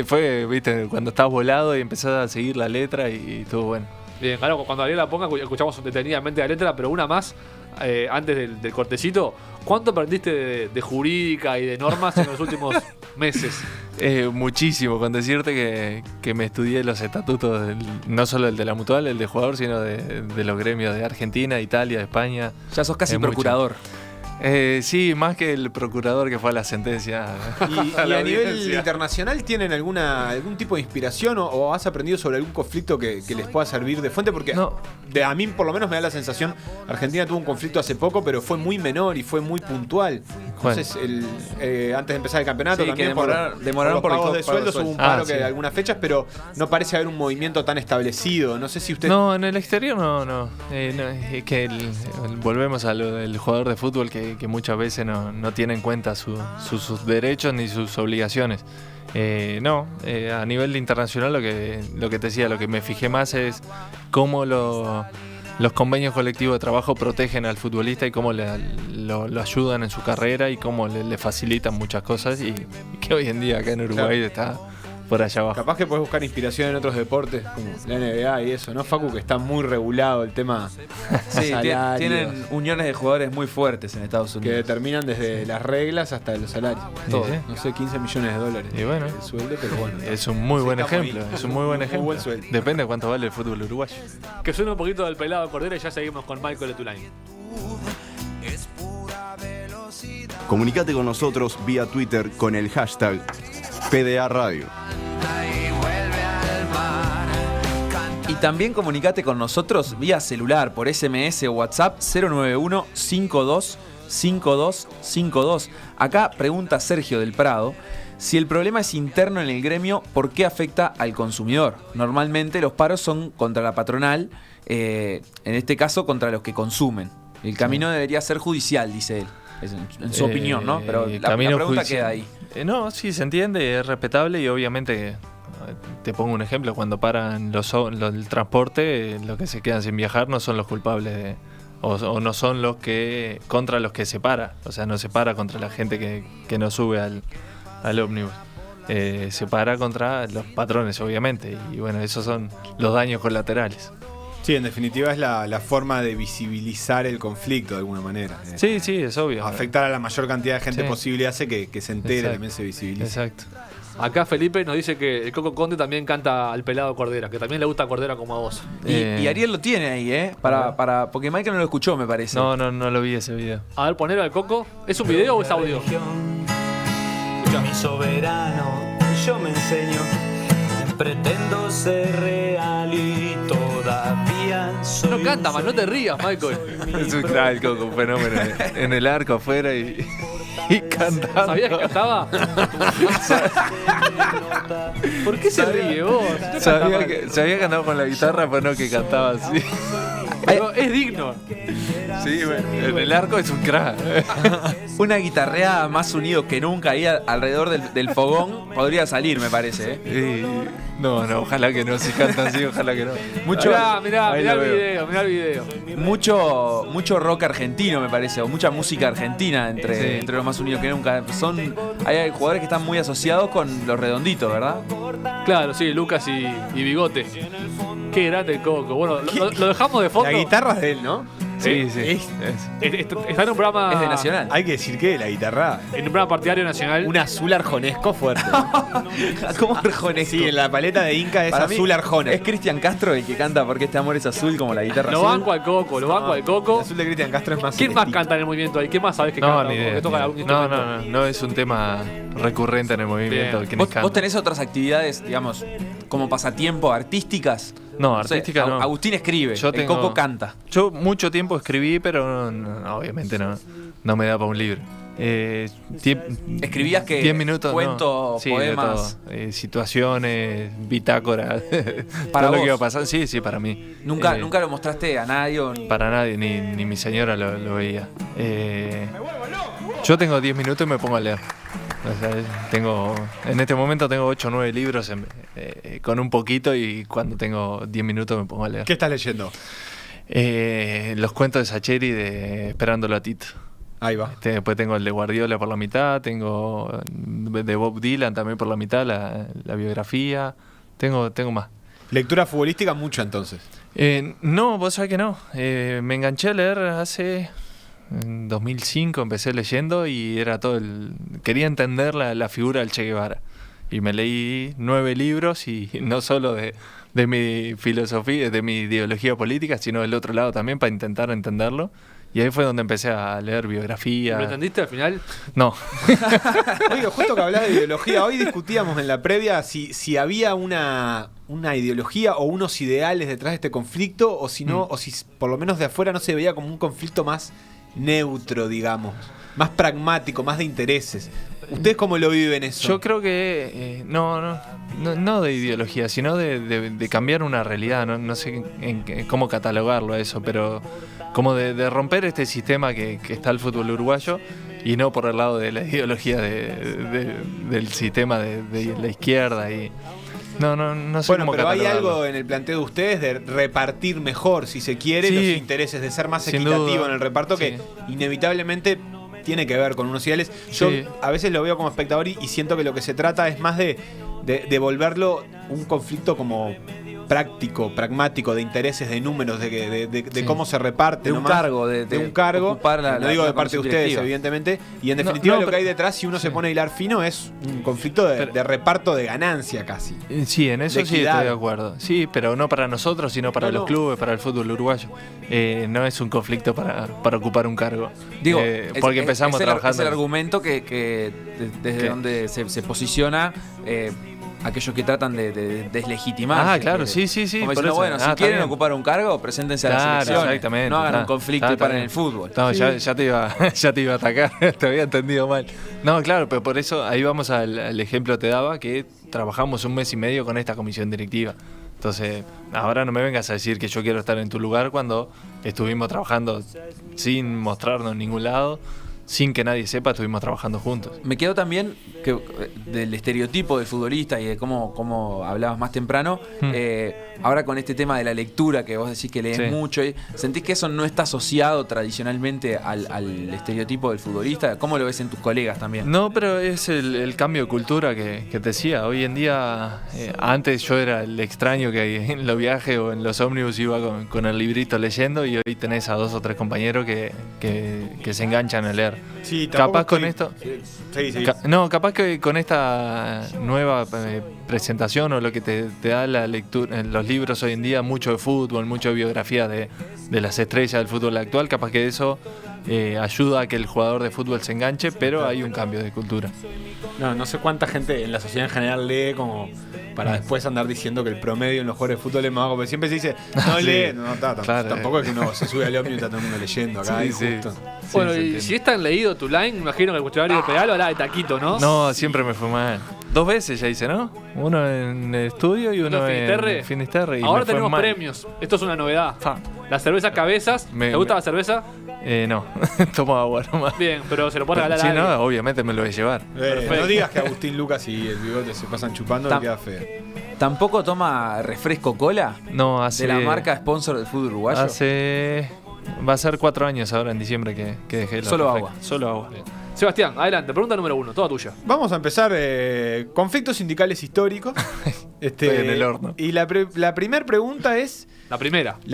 fue, viste, cuando estabas volado y empezás a seguir la letra y estuvo bueno. Bien, claro, cuando Ariel la ponga escuchamos detenidamente la letra, pero una más, antes del cortecito. ¿Cuánto aprendiste de jurídica y de normas en los últimos meses? Muchísimo, con decirte que me estudié los estatutos, no solo el de la Mutual, el de jugador, sino de los gremios de Argentina, Italia, España. Ya sos casi procurador. Sí, más que el procurador que fue a la sentencia. ¿Y a nivel internacional tienen algún tipo de inspiración o has aprendido sobre algún conflicto que les pueda servir de fuente? Porque a mí por lo menos me da la sensación, Argentina tuvo un conflicto hace poco, pero fue muy menor y fue muy puntual. Entonces, antes de empezar el campeonato, también demoraron por los pagos de sueldos, hubo un paro sí. de algunas fechas, pero no parece haber un movimiento tan establecido. No sé si usted... No, en el exterior no. Es que volvemos a lo del jugador de fútbol que muchas veces no tiene en cuenta sus derechos ni sus obligaciones. A nivel internacional lo que te decía, lo que me fijé más es cómo los convenios colectivos de trabajo protegen al futbolista y cómo lo ayudan en su carrera y cómo le facilitan muchas cosas, y que hoy en día acá en Uruguay está por allá abajo. Capaz que podés buscar inspiración en otros deportes como la NBA y eso, ¿no, Facu? Que está muy regulado el tema. Sí, tienen uniones de jugadores muy fuertes en Estados Unidos. Que determinan desde las reglas hasta los salarios. Todo. Sí. No sé, $15 millones. Y bueno, el sueldo, pero bueno. Es un muy buen ejemplo. Es un muy buen ejemplo. Buen sueldo. Depende de cuánto vale el fútbol uruguayo. Que suene un poquito del Pelado Cordera y ya seguimos con Michael Etulain. Comunicate con nosotros vía Twitter con el hashtag PDA Radio. Y también comunicate con nosotros vía celular, por SMS o WhatsApp 091-525252. Acá pregunta Sergio del Prado: si el problema es interno en el gremio, ¿por qué afecta al consumidor? Normalmente los paros son contra la patronal, en este caso contra los que consumen. El camino debería ser judicial, dice él. En su opinión, ¿no? Pero la pregunta queda ahí. No, sí, se entiende, es respetable y obviamente te pongo un ejemplo, cuando paran el transporte, los que se quedan sin viajar no son los culpables o no son los que contra los que se para, o sea, no se para contra la gente que no sube al ómnibus. Se para contra los patrones, obviamente, y bueno, esos son los daños colaterales. Sí, en definitiva es la forma de visibilizar el conflicto de alguna manera. Sí, es obvio. Afectar a la mayor cantidad de gente posible hace que se entere, también se visibilice. Exacto. Acá Felipe nos dice que el Coco Conde también canta al pelado Cordera, que también le gusta Cordera como a vos. Y Ariel lo tiene ahí, porque Michael no lo escuchó, me parece. No lo vi ese video. A ver, ponelo al Coco. ¿Es un video o es audio? Mi soberano, yo me enseño. Pretendo ser real y todavía soy. No canta más, no te rías, Michael. Es un crack, Coco, un fenómeno. En el arco afuera y cantando. ¿Sabías que cantaba? ¿Por qué se ríe vos? No sabía que cantaba con la guitarra, pero no que cantaba así. Pero es digno. Sí, bueno, en el arco es un crack. Una guitarreada más unidos que nunca ahí alrededor del fogón podría salir, me parece. No, ojalá que no. Si cantan así, ojalá que no. Mirá el video. Mucho rock argentino, me parece, o mucha música argentina entre los más unidos que nunca. Hay jugadores que están muy asociados con los redonditos, ¿verdad? Claro, sí, Lucas y Bigote. Qué grande el Coco. Bueno, lo dejamos de fondo. La guitarra es de él, ¿no? Sí. Está en un programa. Es de Nacional. Hay que decir que la guitarra. En un programa partidario nacional. Un azul arjonesco fuerte. ¿Cómo arjonesco? Sí, en la paleta de Inca es azul arjona. Es Cristian Castro el que canta Porque este amor es azul, como la guitarra Lo azul. banco al Coco. El azul de Cristian Castro es más. ¿Quién más canta en el movimiento ahí? ¿Qué más sabes que canta? Ni idea. No, es un tema recurrente en el movimiento. ¿Vos tenés otras actividades, digamos, como pasatiempo artísticas? No, artística no. Agustín escribe, el Coco canta. Yo mucho tiempo escribí, pero obviamente no me da para un libro. Escribías que 10 minutos, cuentos, poemas, situaciones, bitácoras, para todo vos. Lo que iba a pasar. Sí, para mí. ¿Nunca lo mostraste a nadie? Para nadie, ni mi señora lo veía. Yo tengo 10 minutos y me pongo a leer. O sea, en este momento tengo 8 o 9 libros con un poquito, y cuando tengo 10 minutos me pongo a leer. ¿Qué estás leyendo? Los cuentos de Sacheri de Esperándolo a Tito. Ahí va. Después tengo el de Guardiola por la mitad, tengo de Bob Dylan también por la mitad, la biografía. Tengo más. ¿Lectura futbolística mucho entonces? No, vos sabés que no. Me enganché a leer en 2005, empecé leyendo y era quería entender la figura del Che Guevara. Y me leí 9 libros, y no solo de mi filosofía, de mi ideología política, sino del otro lado también, para intentar entenderlo. Y ahí fue donde empecé a leer biografía. ¿Lo entendiste al final? No. Oye, justo que hablás de ideología, hoy discutíamos en la previa si había una ideología o unos ideales detrás de este conflicto, o si no, o si por lo menos de afuera no se veía como un conflicto más neutro, digamos, más pragmático, más de intereses. ¿Ustedes cómo lo viven eso? Yo creo que no de ideología, sino de cambiar una realidad. No sé cómo catalogarlo a eso, pero como de romper este sistema que está el fútbol uruguayo, y no por el lado de la ideología del sistema de la izquierda. Y no sé bueno, cómo pero hay catalogarlo. algo en el planteo de ustedes de repartir mejor, si se quiere, Sí, los intereses, de ser más sin equitativo duda. en el reparto, Sí. que inevitablemente tiene que ver con unos ideales. Yo Sí. a veces lo veo como espectador y siento que lo que se trata es más de volverlo un conflicto como práctico, pragmático, de intereses, de números, de cómo se reparte. De un nomás. cargo, de un cargo. ocupar No digo de parte de ustedes, directiva. evidentemente. Y en definitiva lo que hay detrás, si uno se pone a hilar fino, es un conflicto de reparto de ganancia casi. Sí, en eso de sí equidad. estoy de acuerdo. Sí, pero no para nosotros, sino para los clubes, para el fútbol uruguayo. No es un conflicto para ocupar un cargo. Digo, porque empezamos trabajando. Es el argumento que desde donde se posiciona aquellos que tratan de deslegitimar. Ah, claro, sí. Como por diciendo, eso. bueno, si está quieren bien. ocupar un cargo, preséntense a Claro, las elecciones. exactamente. No hagan un Está conflicto y paren bien. el fútbol. No, Sí. ya te iba a atacar, te había entendido mal. No, claro, pero por eso ahí vamos al ejemplo que te daba, que trabajamos 1 mes y medio con esta comisión directiva. Entonces, ahora no me vengas a decir que yo quiero estar en tu lugar cuando estuvimos trabajando sin mostrarnos en ningún lado, sin que nadie sepa, estuvimos trabajando juntos. Me quedó también del estereotipo del futbolista y de cómo hablabas más temprano. Ahora con este tema de la lectura, que vos decís que lees mucho, ¿sentís que eso no está asociado tradicionalmente al estereotipo del futbolista? ¿Cómo lo ves en tus colegas también? No, pero es el cambio de cultura que te decía. Hoy en día, antes yo era el extraño que en los viajes o en los ómnibus iba con el librito leyendo, y hoy tenés a 2 o 3 compañeros que se enganchan a leer. Sí, capaz con esto. Sí. No, capaz que con esta nueva presentación o lo que te da la lectura en los libros hoy en día, mucho de fútbol, mucho de biografía de las estrellas del fútbol actual, capaz que eso ayuda a que el jugador de fútbol se enganche, pero hay un cambio de cultura. No sé cuánta gente en la sociedad en general lee como para después andar diciendo que el promedio en los jugadores de fútbol es más bajo, porque siempre se dice, no lee, claro, tampoco es que uno se sube al ómnibus y está todo el mundo leyendo acá. Justo. Bueno, y si es tan leído tu line, me imagino que el cuestionario de pedal hará de taquito, ¿no? No, siempre me fue mal. 2 veces ya hice, ¿no? Uno en el estudio y uno en Finisterre. Y ahora tenemos premios. Esto es una novedad. La cerveza Cabezas. ¿Te gusta la cerveza? No, tomo agua nomás. Bien, pero se lo puedo regalar a alguien. No, obviamente me lo voy a llevar. No digas que Agustín Lucas y el bigote se pasan chupando, le queda feo. ¿Tampoco toma refresco cola? No, hace... ¿De la marca sponsor del fútbol uruguayo? Va a ser 4 años ahora en diciembre que dejé. Solo agua. Solo agua. Sebastián, adelante, pregunta número 1, toda tuya. Vamos a empezar conflictos sindicales históricos. Estoy en el horno. Y la primera pregunta es... La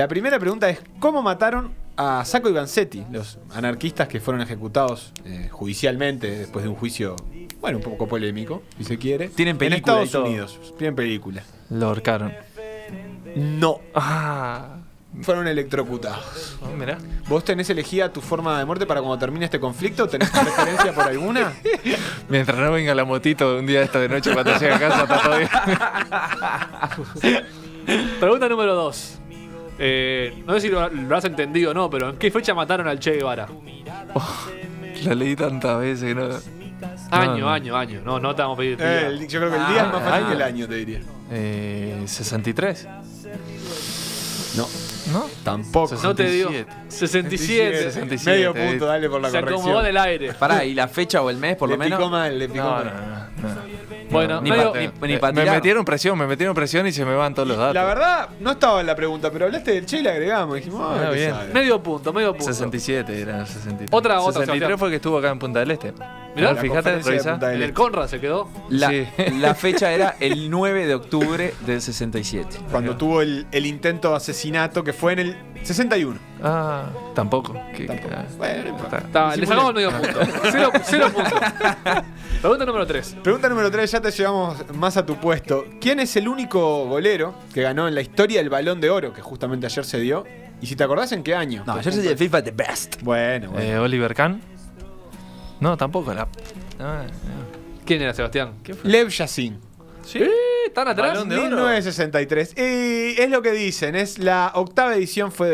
primera pregunta es ¿cómo mataron a Sacco y Vanzetti, los anarquistas que fueron ejecutados judicialmente después de un juicio, un poco polémico, si se quiere? Tienen película en Estados Unidos. Tienen película. Lo ahorcaron. No. Fueron electrocutados. Mirá. ¿Vos tenés elegida tu forma de muerte para cuando termine este conflicto? ¿Tenés preferencia por alguna? Mientras no venga la motito un día esta de noche cuando llegue a casa, está todo bien. Pregunta número 2. No sé si lo has entendido o no, pero ¿en qué fecha mataron al Che Guevara? La leí tantas veces que no... Año. No te vamos a pedir. Yo creo que el día es más fácil que el año, te diría. 63. No, tampoco. 67. No te digo. 67. Medio punto, dale por la corrección. Se acomodó en el aire. Pará, ¿y la fecha o el mes por lo menos? Le picó mal. Bueno, ni para me metieron presión y se me van todos los datos. La verdad, no estaba en la pregunta, pero hablaste del Che y le agregamos. Dijimos, bien. Medio punto. 67 era el 63. Otra 63 fue que estuvo acá en Punta del Este. Mirá, fíjate, en el Conrad se quedó. La fecha era el 9 de octubre del 67. Cuando tuvo el intento de asesinato que fue en el 61. Tampoco. Bueno, le sacamos medio punto. 0 puntos. Pregunta número 3. Pregunta número 3, ya te llevamos más a tu puesto. ¿Quién es el único golero que ganó en la historia el Balón de Oro, que justamente ayer se dio? Y si te acordás, ¿en qué año? No, ayer se dio el FIFA The Best. Bueno. Oliver Kahn. No, tampoco. ¿Quién era, Sebastián? Lev Yashin. ¿Sí? ¿Están atrás? Balón de Oro. 1963. Y es lo que dicen, es la 8ª edición, fue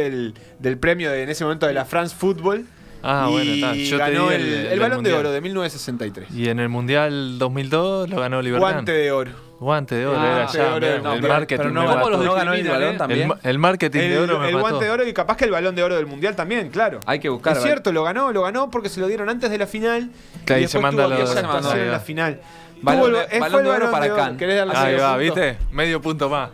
del premio en ese momento de la France Football. Bueno, está. Y Yo ganó te di el Balón de Oro de 1963. Y en el Mundial 2002 lo ganó Oliver Kahn. Guante de oro. Guante de oro era ya. El marketing. Pero no ganó el balón también. El marketing de oro me el mató. Guante de Oro y capaz que el Balón de Oro del Mundial también, claro. Hay que buscar. Es cierto, lo ganó porque se lo dieron antes de la final. Que ahí y se después manda tuvo los- aquella actuación ahí en va. la final. Balón Fue el de Oro para Kahn. ¿Querés darle Ahí medio va, punto? ¿viste? Medio punto más.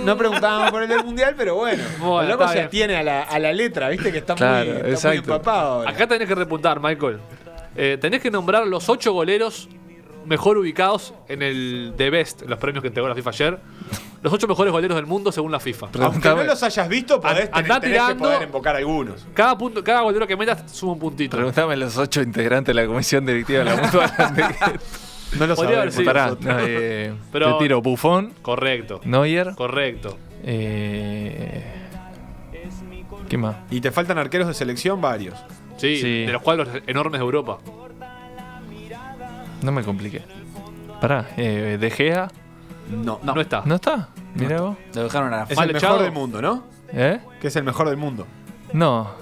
No preguntábamos por el del Mundial, pero bueno. El loco está se bien. atiene a la letra, ¿viste? Que está, Claro, muy exacto. empapado ahora. Acá tenés que repuntar, Michael. Tenés que nombrar los 8 goleros mejor ubicados en el The Best, los premios que entregó la FIFA ayer. Los 8 mejores goleros del mundo según la FIFA. Aunque no los hayas visto, tenés Andá que tirando. poder invocar algunos. Cada golero que metas suma un puntito. Preguntame los 8 integrantes de la comisión directiva de la Mutual. No lo Podría haber sabemos. sido. Pará, Pero- te tiro Buffon, Correcto. Neuer. Correcto. ¿Qué más? Y te faltan arqueros de selección varios. Sí, Sí. de los cuadros enormes de Europa. No me compliqué. Pará, De Gea. No está. ¿No está? Mirá vos. Lo dejaron a la Es Mal el echado. mejor del mundo, ¿no? ¿Eh? Que es el mejor del mundo. No,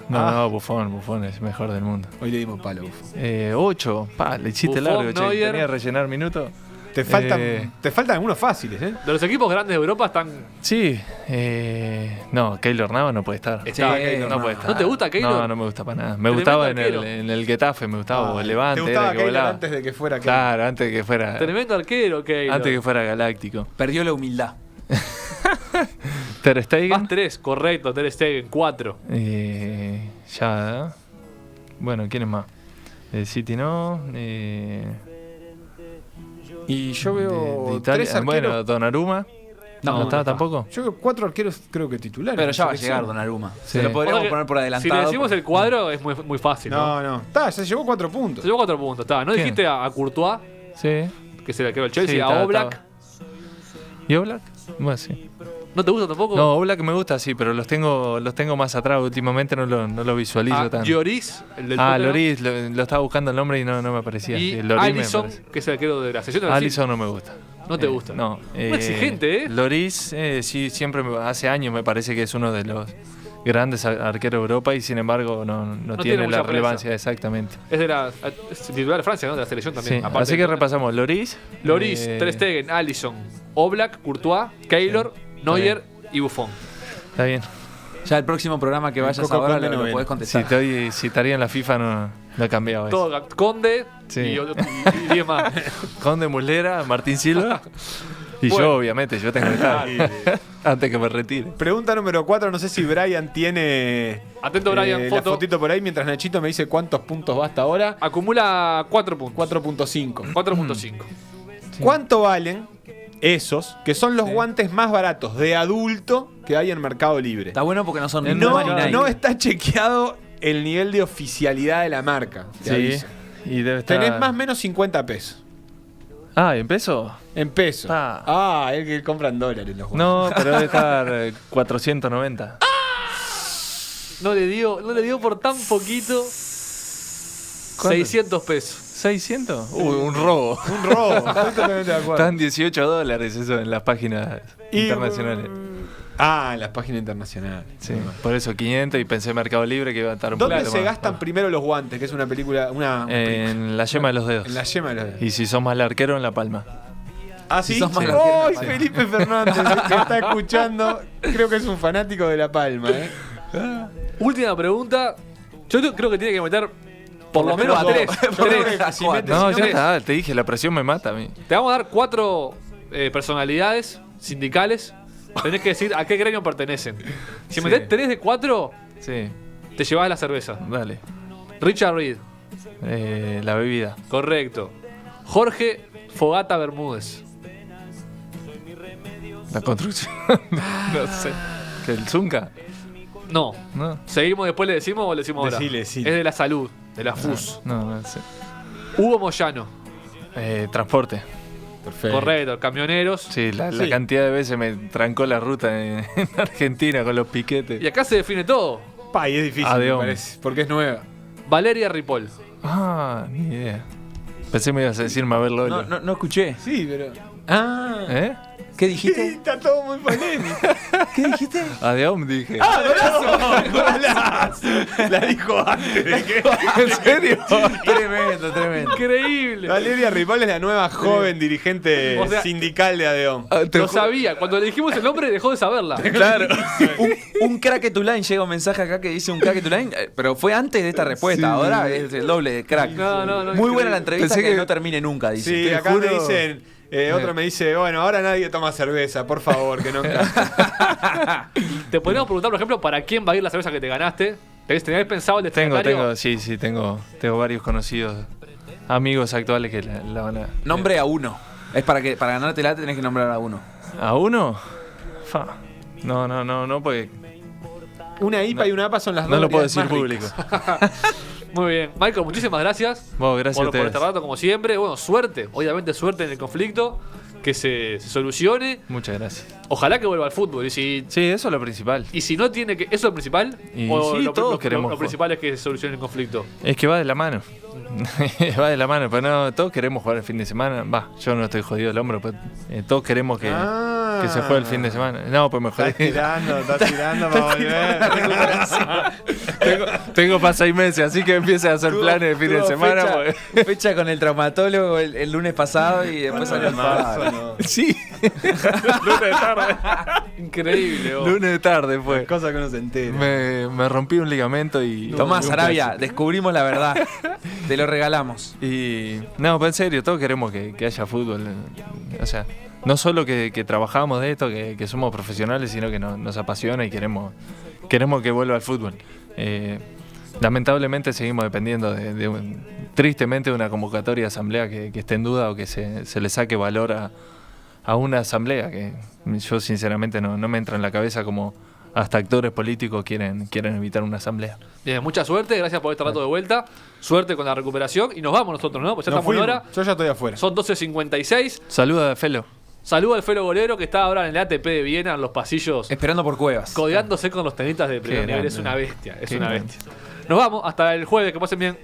Buffon es mejor del mundo. Hoy le dimos palo, Buffon. 8, le hiciste Buffon, largo, che. Neuer. Tenía que rellenar minutos. Te faltan algunos fáciles, ¿eh? De los equipos grandes de Europa están. Sí. No, Keylor Navas no puede estar. No puede estar. ¿No te gusta Keylor? No, no me gusta para nada. Me gustaba en el Getafe, me gustaba, o el Levante. ¿Te gustaba era que Keylor volaba. antes de que fuera Keylor? Claro, antes de que fuera. Tremendo arquero, Keylor. Antes que fuera galáctico. Perdió la humildad. Ter Stegen. Más 3, correcto, Ter Stegen, 4. Ya. Bueno, ¿quién es más? City no. Y yo veo de Italia. 3 arqueros. Bueno, Donnarumma. No está tampoco. Yo veo 4 arqueros, creo que titulares. Pero ya va a llegar Donnarumma. Sí. Se lo podríamos poner por Si adelantado. le decimos el cuadro, es muy fácil. No. Se llevó 4 puntos. Se llevó 4 puntos. ¿No ¿Quién? dijiste a Courtois, Sí. que se le quedó el Chelsea, Sí, a estaba. Oblak? ¿Y Oblak? Bueno, sí. ¿No te gusta tampoco? No, Oblak me gusta, sí, pero los tengo más atrás. Últimamente no lo visualizo A tanto. Lloris, el del Tottenham. Lloris, lo estaba buscando el nombre y no me aparecía. Y Sí, Lloris me Alisson, parece. que es el arquero de la selección de Brasil. Alisson no me gusta. ¿No te gusta? No. Muy exigente, ¿eh? Lloris, sí, siempre hace años me parece que es uno de los grandes arqueros de Europa y sin embargo no tiene tiene mucha la presa. relevancia, exactamente. Es titular de Francia, ¿no? De la selección también. Sí, Aparte así de que Tottenham. repasamos. Lloris. Lloris, Ter Stegen, Alisson, Oblak, Courtois, Keylor, Neuer y Buffon. Está bien. Ya el próximo programa que vayas Coco ahora Conde lo novela. podés contestar. Si estaría en la FIFA no he cambiado eso. Todo, Conde Sí. y 10 más. Conde, Muslera, Martín Silva. Y Bueno. yo, obviamente, yo tengo que estar antes que me retire. Pregunta número 4, no sé si Brian tiene Atento, Brian, la foto. fotito por ahí, mientras Nachito me dice cuántos puntos va hasta ahora. Acumula 4 puntos. 4.5. 4.5. ¿Cuánto valen esos, que son los guantes más baratos de adulto que hay en Mercado Libre? Está bueno porque no son ni No, Puma ni Nike. no está chequeado el nivel de oficialidad de la marca. te Sí. aviso. Y debe estar... Tenés más o menos 50 pesos. ¿en pesos? En pesos. El que compra en dólares los guantes. No, pero debe estar 490. No le dio por tan poquito. 600 pesos. ¿600? Un robo. Un robo. Estoy totalmente de acuerdo. Están $18 eso en las páginas internacionales. En las páginas internacionales. Sí, por eso 500 y pensé Mercado Libre que iba a estar un ¿Dónde poquito se más. gastan primero los guantes? Que es una película. En la yema de los dedos. En la yema de los dedos. Y si sos mal arquero, en la palma. Ah, sí. Si sos más ¡Ay, larguero, la Palma. Felipe Fernández! Que está escuchando. Creo que es un fanático de La Palma, ¿eh? Última pregunta. Yo creo que tiene que meter por lo menos cuatro. 3. Yo creo que si metes- No, si ya no está, te dije, la presión me mata a mí. Te vamos a dar 4 personalidades sindicales. Tenés que decir a qué gremio pertenecen. Si Sí. metés 3 de 4, Sí, te llevas la cerveza. dale. Richard Reed, La bebida. correcto. Jorge Fogata Bermúdez. La construcción. No sé. ¿Que el Zunca? No. No. ¿Seguimos después le decimos o le decimos ahora? Decile. Es de la salud, de la FUS. No sé. Hugo Moyano, Transporte. Perfecto. correcto. Camioneros. Sí, la Sí. cantidad de veces me trancó la ruta en Argentina con los piquetes. Y acá se define todo. Y es difícil, de me hombre. parece. Porque es nueva. Valeria Ripoll. Ni idea. Pensé me ibas a decir Mabel Lolo. No escuché. Sí, pero. ¿Eh? ¿Qué dijiste? Está todo muy polémico. ¿Qué dijiste? Adeom dije. ¡Golazo! La dijo antes. ¿De qué? ¿En serio? Tremendo. Increíble. Valeria Ripoll es la nueva joven dirigente O sea, sindical de Adeón. Lo sabía. Cuando le dijimos el nombre, dejó de saberla. Claro. Un crack to line, llega un mensaje acá que dice un crack to line, pero fue antes de esta respuesta, ahora es el doble de crack. No, Muy buena la entrevista Pensé que que no termine nunca, dice. Sí, te acá juro. me dicen. Otro me dice, bueno, ahora nadie toma cerveza, por favor, que no. Te podríamos preguntar, por ejemplo, ¿para quién va a ir la cerveza que te ganaste? ¿Tenías pensado el destinatario? Tengo varios conocidos amigos actuales que la van a. Nombre a uno. Es para ganártela tenés que nombrar a uno. ¿A uno? No, porque Una IPA y una APA son las dos. no lo puedo decir bebidas más público. ricas. Muy bien. Michael, muchísimas gracias. Vos, gracias a por ustedes. este rato, como siempre. Bueno, suerte. Obviamente suerte en el conflicto. Que se solucione. Muchas gracias. Ojalá que vuelva al fútbol. Y si eso es lo principal. Y si no tiene que... ¿Eso es lo principal? Y ¿O sí, lo, todos lo- queremos lo principal es que se solucione el conflicto? Es que va de la mano. Va de la mano, pero no, todos queremos jugar el fin de semana. Yo no estoy jodido del hombro, pero todos queremos que que se fue el fin de semana. No, pues me jodí. Estás tirando para volver. tengo para 6 meses, así que empiece a hacer planes de fin de semana. Fecha con el traumatólogo el lunes pasado y después salió el paro. No. Sí. Lunes de tarde. Increíble, vos. Lunes de tarde fue. Cosa que uno se entera. Me rompí un ligamento y... Tomás, Arabia, descubrimos la verdad. Te lo regalamos. Y no, pero en serio, todos queremos que haya fútbol. O sea, no solo que trabajamos de esto, que somos profesionales, sino que nos apasiona y queremos que vuelva al fútbol. Lamentablemente seguimos dependiendo tristemente de una convocatoria de asamblea que esté en duda o que se le saque valor a una asamblea, que yo sinceramente no me entra en la cabeza como hasta actores políticos quieren evitar una asamblea. Bien, mucha suerte, gracias por este rato de vuelta. Suerte con la recuperación y nos vamos nosotros, ¿no? Pues ya estamos en hora. Yo ya estoy afuera. Son 12:56. Saluda a Felo. Saluda al Felo Golero que está ahora en el ATP de Viena, en los pasillos. Esperando por Cuevas. Codeándose con los tenistas de primer nivel. Es una bestia, es Qué una grande. bestia. Nos vamos, hasta el jueves, que pasen bien.